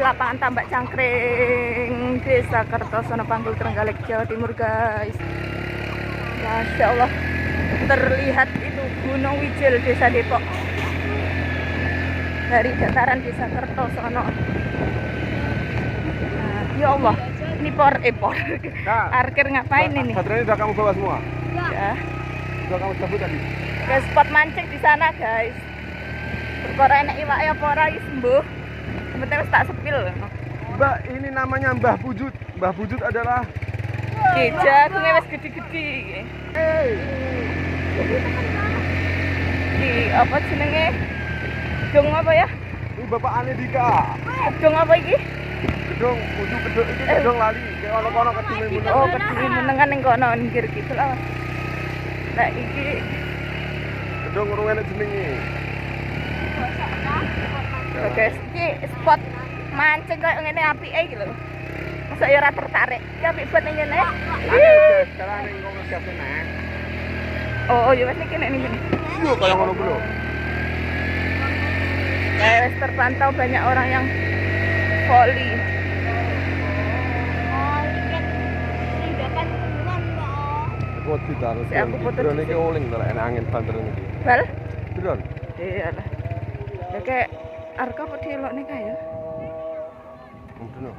lapangan Tambak Cangkring, Desa Kertosono, Panggul, Trenggalek, Jawa Timur, guys. Masya Allah, terlihat itu Gunung Wijil, Desa Depok. Dari dataran Desa Kertosono. Nah, ya Allah, ini parkir ngapain ini? Baterainya udah kamu bawa semua? Ya. Udah kamu cabut tadi? Ke spot mancing di sana, guys. Perkara enak iwak ya apa ora sembuh. Sebentar tak sepil. Mbak, ini namanya Mbah Bujut. Mbah Bujut adalah jagungnya wis gede-gede. Di apa jenenge? Gedung apa ya? ini Bapak Anedika. Gedung apa iki? Gedung Uju gedung iki gedung lali. Kayak ono-ono kedune mun. Oh, kedung menengan ning kono ninggir gitu lah. Nah, iki Gedung urung enek jenenge. Oke, guys, iki spot mancing kayak ngene apike iki lho. Masa ya ora tertarik. Iki apik buat ning ngene. Sekarang ning kono siapa nah? Oh, ya wis niki nek ning ngene. Yo kaya ngono kuwi lho. Guys, terpantau banyak orang yang volley. Kok ditaruh. Si aku foto drone di iki sini. oling to enak angin banter iki. Bal? Drone. Iya lah. Ya kayak arka apa dielok nih kayak? Ngono.